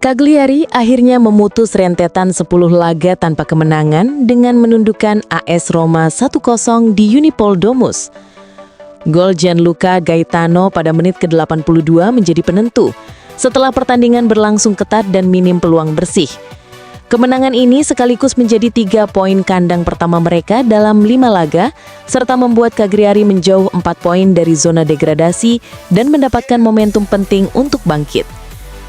Cagliari akhirnya memutus rentetan 10 laga tanpa kemenangan dengan menundukkan AS Roma 1-0 di Unipol Domus. Gol Gianluca Gaetano pada menit ke-82 menjadi penentu setelah pertandingan berlangsung ketat dan minim peluang bersih. Kemenangan ini sekaligus menjadi 3 poin kandang pertama mereka dalam 5 laga, serta membuat Cagliari menjauh 4 poin dari zona degradasi dan mendapatkan momentum penting untuk bangkit.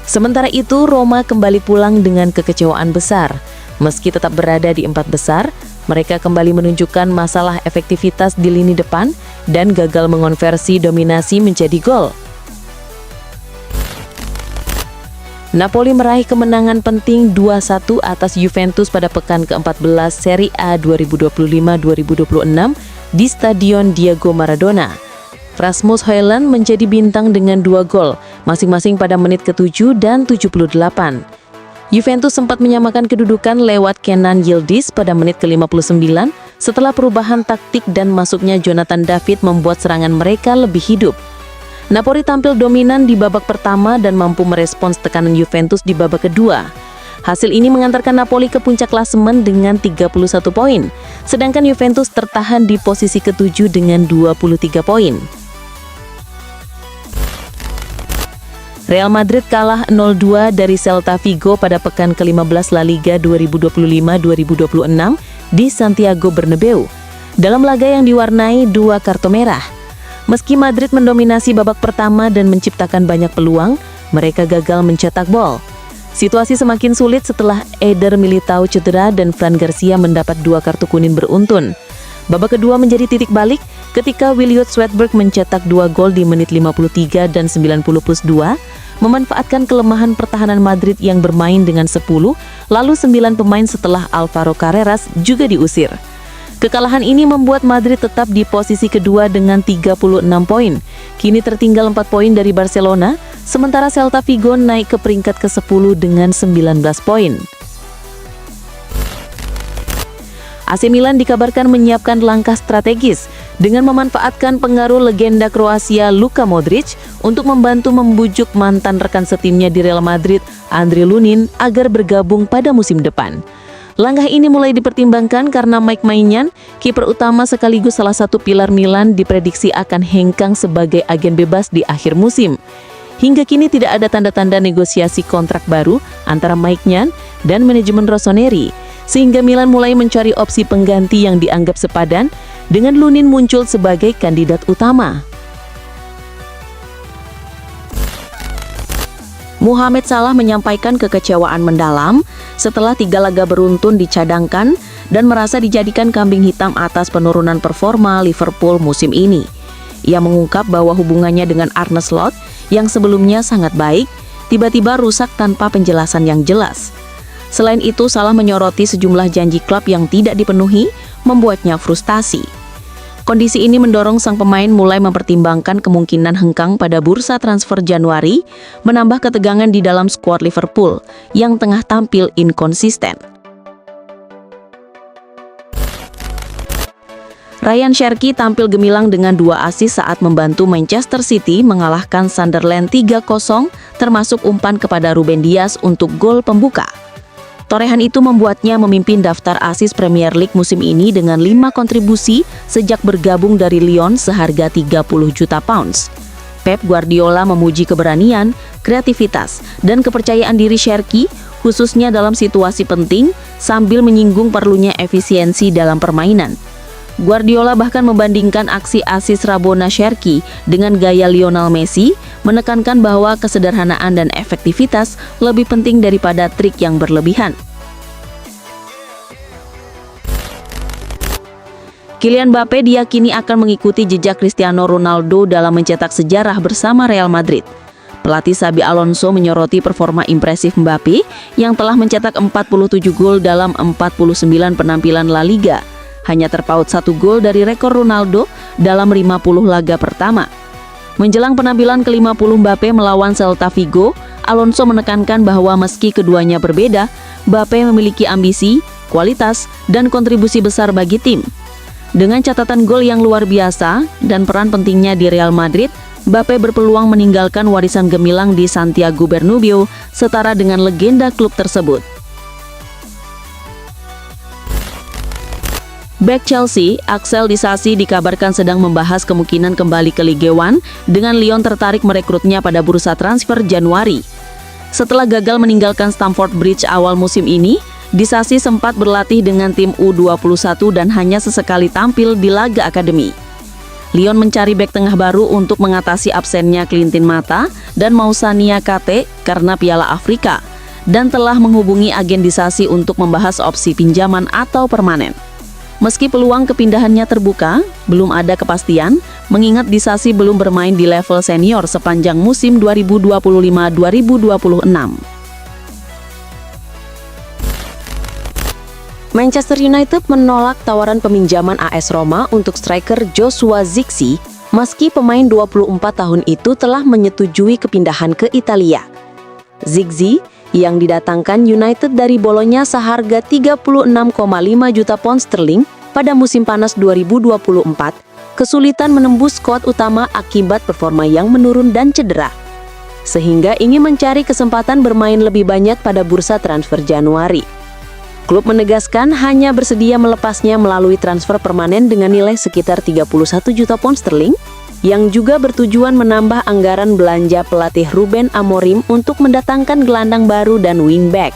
Sementara itu, Roma kembali pulang dengan kekecewaan besar. Meski tetap berada di 4 besar, mereka kembali menunjukkan masalah efektivitas di lini depan dan gagal mengonversi dominasi menjadi gol. Napoli meraih kemenangan penting 2-1 atas Juventus pada pekan ke-14 Serie A 2025-2026 di Stadion Diego Maradona. Rasmus Højlund menjadi bintang dengan 2 gol, masing-masing pada menit ke-7 dan 78. Juventus sempat menyamakan kedudukan lewat Kenan Yildiz pada menit ke-59 setelah perubahan taktik dan masuknya Jonathan David membuat serangan mereka lebih hidup. Napoli tampil dominan di babak pertama dan mampu merespons tekanan Juventus di babak kedua. Hasil ini mengantarkan Napoli ke puncak klasemen dengan 31 poin, sedangkan Juventus tertahan di posisi ke-7 dengan 23 poin. Real Madrid kalah 0-2 dari Celta Vigo pada pekan ke-15 La Liga 2025-2026 di Santiago Bernabeu, dalam laga yang diwarnai 2 kartu merah. Meski Madrid mendominasi babak pertama dan menciptakan banyak peluang, mereka gagal mencetak gol. Situasi semakin sulit setelah Eder Militao cedera dan Fran Garcia mendapat 2 kartu kuning beruntun. Babak kedua menjadi titik balik ketika Williot Svedberg mencetak 2 gol di menit 53 dan 90+2, memanfaatkan kelemahan pertahanan Madrid yang bermain dengan 10, lalu 9 pemain setelah Alvaro Carreras juga diusir. Kekalahan ini membuat Madrid tetap di posisi kedua dengan 36 poin. Kini tertinggal 4 poin dari Barcelona, sementara Celta Vigo naik ke peringkat ke-10 dengan 19 poin. AC Milan dikabarkan menyiapkan langkah strategis dengan memanfaatkan pengaruh legenda Kroasia Luka Modric untuk membantu membujuk mantan rekan setimnya di Real Madrid, Andre Lunin, agar bergabung pada musim depan. Langkah ini mulai dipertimbangkan karena Mike Maignan, kiper utama sekaligus salah satu pilar Milan, diprediksi akan hengkang sebagai agen bebas di akhir musim. Hingga kini tidak ada tanda-tanda negosiasi kontrak baru antara Maignan dan manajemen Rossoneri, sehingga Milan mulai mencari opsi pengganti yang dianggap sepadan dengan Lunin muncul sebagai kandidat utama. Mohamed Salah menyampaikan kekecewaan mendalam setelah 3 laga beruntun dicadangkan dan merasa dijadikan kambing hitam atas penurunan performa Liverpool musim ini. Ia mengungkap bahwa hubungannya dengan Arne Slot yang sebelumnya sangat baik, tiba-tiba rusak tanpa penjelasan yang jelas. Selain itu, Salah menyoroti sejumlah janji klub yang tidak dipenuhi, membuatnya frustasi. Kondisi ini mendorong sang pemain mulai mempertimbangkan kemungkinan hengkang pada bursa transfer Januari, menambah ketegangan di dalam skuad Liverpool yang tengah tampil inkonsisten. Ryan Cherki tampil gemilang dengan 2 assist saat membantu Manchester City mengalahkan Sunderland 3-0, termasuk umpan kepada Ruben Dias untuk gol pembuka. Torehan itu membuatnya memimpin daftar assist Premier League musim ini dengan 5 kontribusi sejak bergabung dari Lyon seharga 30 juta pounds. Pep Guardiola memuji keberanian, kreativitas, dan kepercayaan diri Cherki, khususnya dalam situasi penting, sambil menyinggung perlunya efisiensi dalam permainan. Guardiola bahkan membandingkan aksi assist Rabona Cherki dengan gaya Lionel Messi, menekankan bahwa kesederhanaan dan efektivitas lebih penting daripada trik yang berlebihan. Kylian Mbappe diyakini akan mengikuti jejak Cristiano Ronaldo dalam mencetak sejarah bersama Real Madrid. Pelatih Xabi Alonso menyoroti performa impresif Mbappe yang telah mencetak 47 gol dalam 49 penampilan La Liga. Hanya terpaut 1 gol dari rekor Ronaldo dalam 50 laga pertama. Menjelang penampilan ke-50 Mbappe melawan Celta Vigo, Alonso menekankan bahwa meski keduanya berbeda, Mbappe memiliki ambisi, kualitas, dan kontribusi besar bagi tim. Dengan catatan gol yang luar biasa dan peran pentingnya di Real Madrid, Mbappe berpeluang meninggalkan warisan gemilang di Santiago Bernabeu setara dengan legenda klub tersebut. Bek Chelsea, Axel Disasi dikabarkan sedang membahas kemungkinan kembali ke Ligue 1 dengan Lyon tertarik merekrutnya pada bursa transfer Januari. Setelah gagal meninggalkan Stamford Bridge awal musim ini, Disasi sempat berlatih dengan tim U21 dan hanya sesekali tampil di laga akademi. Lyon mencari bek tengah baru untuk mengatasi absennya Clinton Mata dan Moussa Niakate karena Piala Afrika, dan telah menghubungi agen Disasi untuk membahas opsi pinjaman atau permanen. Meski peluang kepindahannya terbuka, belum ada kepastian, mengingat Disasi belum bermain di level senior sepanjang musim 2025-2026. Manchester United menolak tawaran peminjaman AS Roma untuk striker Joshua Zirkzee, meski pemain 24 tahun itu telah menyetujui kepindahan ke Italia. Zirkzee yang didatangkan United dari Bolonya seharga 36,5 juta pound sterling pada musim panas 2024, kesulitan menembus skuad utama akibat performa yang menurun dan cedera, sehingga ingin mencari kesempatan bermain lebih banyak pada bursa transfer Januari. Klub menegaskan hanya bersedia melepasnya melalui transfer permanen dengan nilai sekitar 31 juta pound sterling, yang juga bertujuan menambah anggaran belanja pelatih Ruben Amorim untuk mendatangkan gelandang baru dan wingback.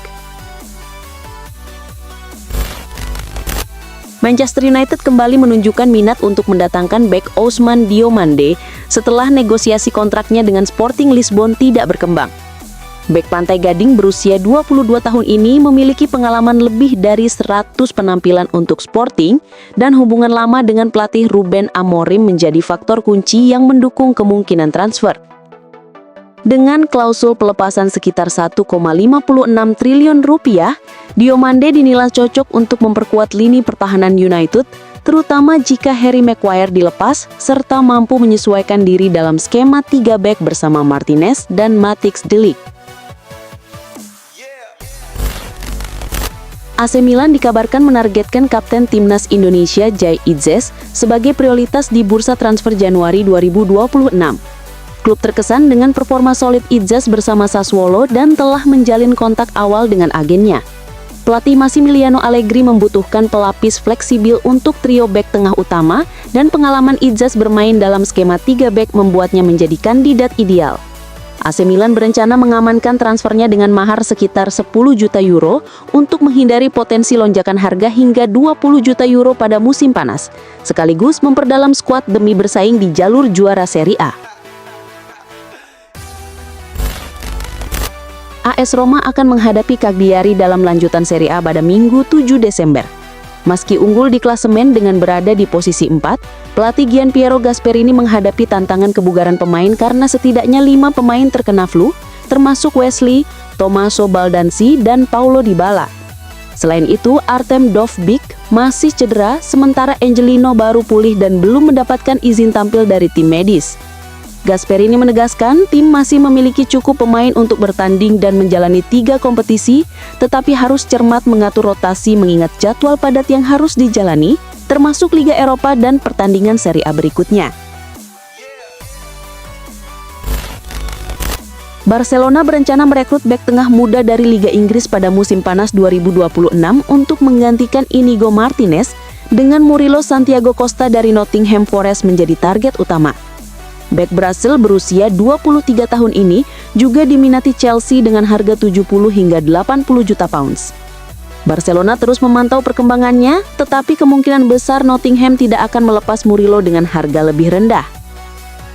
Manchester United kembali menunjukkan minat untuk mendatangkan bek Ousmane Diomande setelah negosiasi kontraknya dengan Sporting Lisbon tidak berkembang. Bek Pantai Gading berusia 22 tahun ini memiliki pengalaman lebih dari 100 penampilan untuk Sporting, dan hubungan lama dengan pelatih Ruben Amorim menjadi faktor kunci yang mendukung kemungkinan transfer. Dengan klausul pelepasan sekitar 1,56 triliun rupiah, Diomande dinilai cocok untuk memperkuat lini pertahanan United, terutama jika Harry Maguire dilepas, serta mampu menyesuaikan diri dalam skema 3 bek bersama Martinez dan Matthijs de Ligt. AC Milan dikabarkan menargetkan kapten timnas Indonesia Jai Idzes sebagai prioritas di bursa transfer Januari 2026. Klub terkesan dengan performa solid Idzes bersama Sassuolo dan telah menjalin kontak awal dengan agennya. Pelatih Massimiliano Allegri membutuhkan pelapis fleksibel untuk trio bek tengah utama, dan pengalaman Idzes bermain dalam skema 3 bek membuatnya menjadi kandidat ideal. AC Milan berencana mengamankan transfernya dengan mahar sekitar 10 juta euro untuk menghindari potensi lonjakan harga hingga 20 juta euro pada musim panas, sekaligus memperdalam skuad demi bersaing di jalur juara Serie A. AS Roma akan menghadapi Cagliari dalam lanjutan Serie A pada Minggu 7 Desember. Meski unggul di klasemen dengan berada di posisi 4, pelatih Gianpiero Gasperini menghadapi tantangan kebugaran pemain karena setidaknya 5 pemain terkena flu, termasuk Wesley, Tommaso Baldanzi, dan Paulo Dybala. Selain itu, Artem Dovbyk masih cedera, sementara Angelino baru pulih dan belum mendapatkan izin tampil dari tim medis. Gasperini menegaskan tim masih memiliki cukup pemain untuk bertanding dan menjalani 3 kompetisi, tetapi harus cermat mengatur rotasi mengingat jadwal padat yang harus dijalani, termasuk Liga Eropa dan pertandingan Serie A berikutnya. Barcelona berencana merekrut bek tengah muda dari Liga Inggris pada musim panas 2026 untuk menggantikan Inigo Martinez, dengan Murilo Santiago Costa dari Nottingham Forest menjadi target utama. Bek Brasil berusia 23 tahun ini juga diminati Chelsea dengan harga 70 hingga 80 juta pounds. Barcelona terus memantau perkembangannya, tetapi kemungkinan besar Nottingham tidak akan melepas Murilo dengan harga lebih rendah.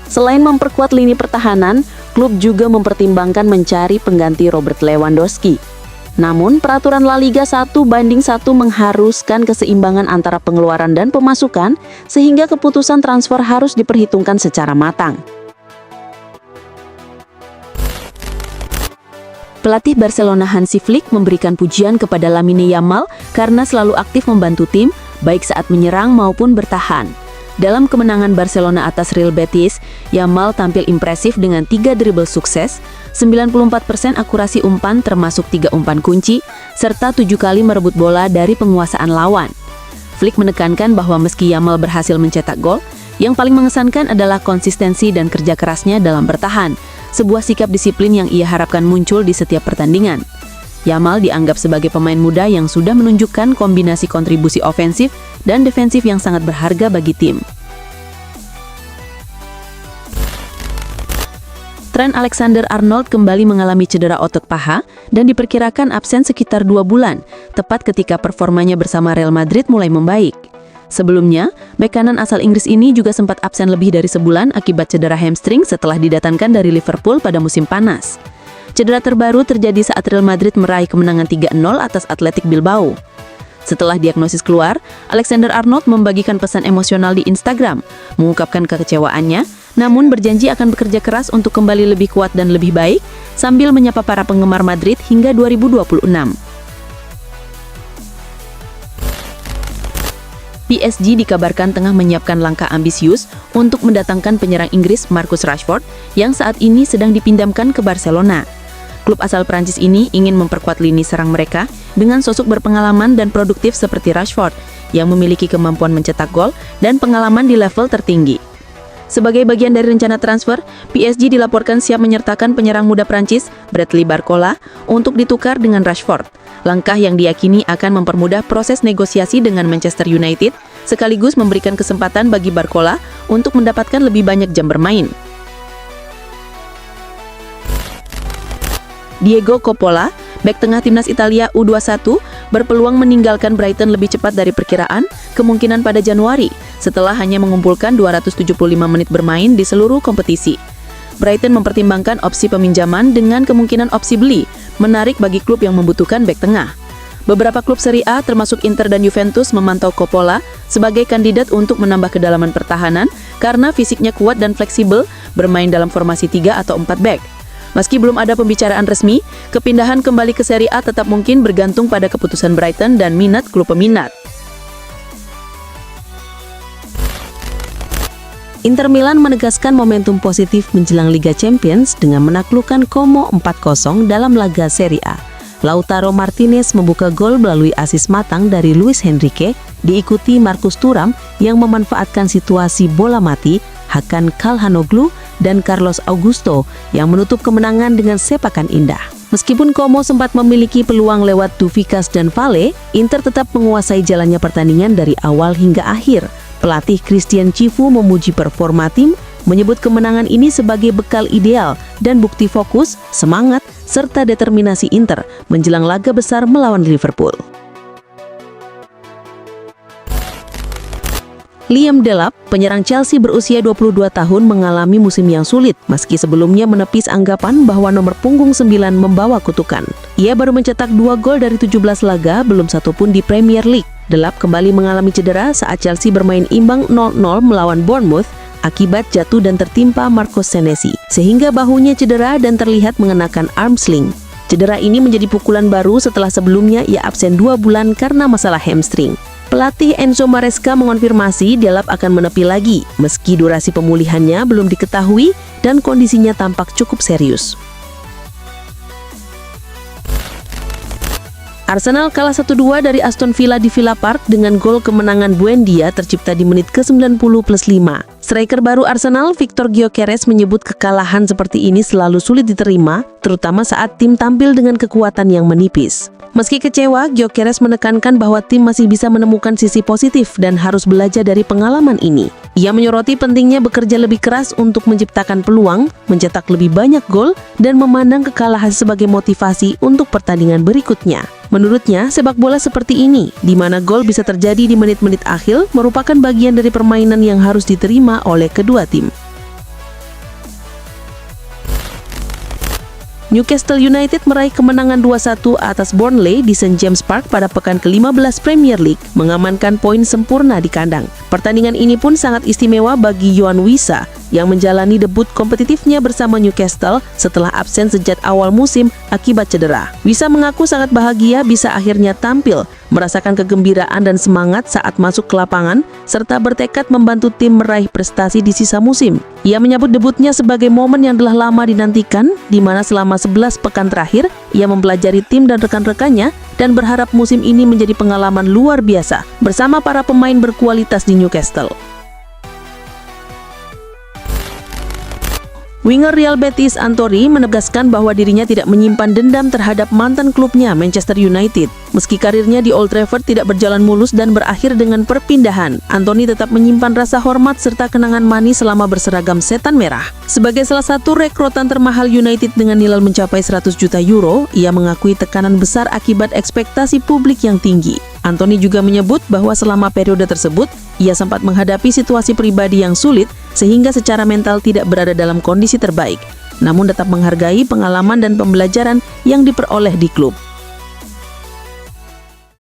Selain memperkuat lini pertahanan, klub juga mempertimbangkan mencari pengganti Robert Lewandowski. Namun, peraturan La Liga 1:1 mengharuskan keseimbangan antara pengeluaran dan pemasukan, sehingga keputusan transfer harus diperhitungkan secara matang. Pelatih Barcelona Hansi Flick memberikan pujian kepada Lamine Yamal karena selalu aktif membantu tim, baik saat menyerang maupun bertahan. Dalam kemenangan Barcelona atas Real Betis, Yamal tampil impresif dengan 3 dribble sukses, 94% akurasi umpan termasuk 3 umpan kunci, serta 7 kali merebut bola dari penguasaan lawan. Flick menekankan bahwa meski Yamal berhasil mencetak gol, Yang paling mengesankan adalah konsistensi dan kerja kerasnya dalam bertahan, sebuah sikap disiplin yang ia harapkan muncul di setiap pertandingan. Yamal dianggap sebagai pemain muda yang sudah menunjukkan kombinasi kontribusi ofensif dan defensif yang sangat berharga bagi tim. Trent Alexander-Arnold kembali mengalami cedera otot paha dan diperkirakan absen sekitar 2 bulan, tepat ketika performanya bersama Real Madrid mulai membaik. Sebelumnya, bek kanan asal Inggris ini juga sempat absen lebih dari sebulan akibat cedera hamstring setelah didatangkan dari Liverpool pada musim panas. Cedera terbaru terjadi saat Real Madrid meraih kemenangan 3-0 atas Athletic Bilbao. Setelah diagnosis keluar, Alexander-Arnold membagikan pesan emosional di Instagram, mengungkapkan kekecewaannya, namun berjanji akan bekerja keras untuk kembali lebih kuat dan lebih baik, sambil menyapa para penggemar Madrid hingga 2026. PSG dikabarkan tengah menyiapkan langkah ambisius untuk mendatangkan penyerang Inggris Marcus Rashford yang saat ini sedang dipindamkan ke Barcelona. Klub asal Prancis ini ingin memperkuat lini serang mereka dengan sosok berpengalaman dan produktif seperti Rashford yang memiliki kemampuan mencetak gol dan pengalaman di level tertinggi. Sebagai bagian dari rencana transfer, PSG dilaporkan siap menyertakan penyerang muda Prancis, Bradley Barcola, untuk ditukar dengan Rashford. Langkah yang diyakini akan mempermudah proses negosiasi dengan Manchester United, sekaligus memberikan kesempatan bagi Barcola untuk mendapatkan lebih banyak jam bermain. Diego Coppola, bek tengah timnas Italia U21, berpeluang meninggalkan Brighton lebih cepat dari perkiraan, kemungkinan pada Januari, setelah hanya mengumpulkan 275 menit bermain di seluruh kompetisi. Brighton mempertimbangkan opsi peminjaman dengan kemungkinan opsi beli, menarik bagi klub yang membutuhkan bek tengah. Beberapa klub Serie A termasuk Inter dan Juventus memantau Coppola sebagai kandidat untuk menambah kedalaman pertahanan karena fisiknya kuat dan fleksibel, bermain dalam formasi 3 atau 4 bek. Meski belum ada pembicaraan resmi, kepindahan kembali ke Serie A tetap mungkin bergantung pada keputusan Brighton dan minat klub peminat. Inter Milan menegaskan momentum positif menjelang Liga Champions dengan menaklukkan Como 4-0 dalam laga Serie A. Lautaro Martinez membuka gol melalui asis matang dari Luis Henrique, diikuti Marcus Thuram yang memanfaatkan situasi bola mati, Hakan Calhanoglu, dan Carlos Augusto yang menutup kemenangan dengan sepakan indah. Meskipun Como sempat memiliki peluang lewat Doufikas dan Vale, Inter tetap menguasai jalannya pertandingan dari awal hingga akhir. Pelatih Christian Cifu memuji performa tim, menyebut kemenangan ini sebagai bekal ideal dan bukti fokus, semangat, serta determinasi Inter menjelang laga besar melawan Liverpool. Liam Delap, penyerang Chelsea berusia 22 tahun mengalami musim yang sulit meski sebelumnya menepis anggapan bahwa nomor punggung 9 membawa kutukan. Ia baru mencetak 2 gol dari 17 laga, belum satu pun di Premier League. Delap kembali mengalami cedera saat Chelsea bermain imbang 0-0 melawan Bournemouth akibat jatuh dan tertimpa Marcos Senesi, sehingga bahunya cedera dan terlihat mengenakan arm sling. Cedera ini menjadi pukulan baru setelah sebelumnya ia absen 2 bulan karena masalah hamstring. Pelatih Enzo Maresca mengonfirmasi Delap akan menepi lagi, meski durasi pemulihannya belum diketahui dan kondisinya tampak cukup serius. Arsenal kalah 1-2 dari Aston Villa di Villa Park dengan gol kemenangan Buendia tercipta di menit ke-90+5. Striker baru Arsenal, Victor Gyökeres, menyebut kekalahan seperti ini selalu sulit diterima, terutama saat tim tampil dengan kekuatan yang menipis. Meski kecewa, Gyökeres menekankan bahwa tim masih bisa menemukan sisi positif dan harus belajar dari pengalaman ini. Ia menyoroti pentingnya bekerja lebih keras untuk menciptakan peluang, mencetak lebih banyak gol, dan memandang kekalahan sebagai motivasi untuk pertandingan berikutnya. Menurutnya, sepak bola seperti ini, di mana gol bisa terjadi di menit-menit akhir, merupakan bagian dari permainan yang harus diterima oleh kedua tim. Newcastle United meraih kemenangan 2-1 atas Burnley di St James Park pada pekan ke-15 Premier League, mengamankan poin sempurna di kandang. Pertandingan ini pun sangat istimewa bagi Yohan Wissa yang menjalani debut kompetitifnya bersama Newcastle setelah absen sejak awal musim akibat cedera. Wissa mengaku sangat bahagia bisa akhirnya tampil, merasakan kegembiraan dan semangat saat masuk ke lapangan, serta bertekad membantu tim meraih prestasi di sisa musim. Ia menyebut debutnya sebagai momen yang telah lama dinantikan, di mana selama 11 pekan terakhir, ia mempelajari tim dan rekan-rekannya dan berharap musim ini menjadi pengalaman luar biasa bersama para pemain berkualitas di Newcastle. Winger Real Betis Anthony menegaskan bahwa dirinya tidak menyimpan dendam terhadap mantan klubnya Manchester United. Meski karirnya di Old Trafford tidak berjalan mulus dan berakhir dengan perpindahan, Anthony tetap menyimpan rasa hormat serta kenangan manis selama berseragam setan merah. Sebagai salah satu rekrutan termahal United dengan nilai mencapai 100 juta euro, ia mengakui tekanan besar akibat ekspektasi publik yang tinggi. Anthony juga menyebut bahwa selama periode tersebut, ia sempat menghadapi situasi pribadi yang sulit sehingga secara mental tidak berada dalam kondisi terbaik, namun tetap menghargai pengalaman dan pembelajaran yang diperoleh di klub.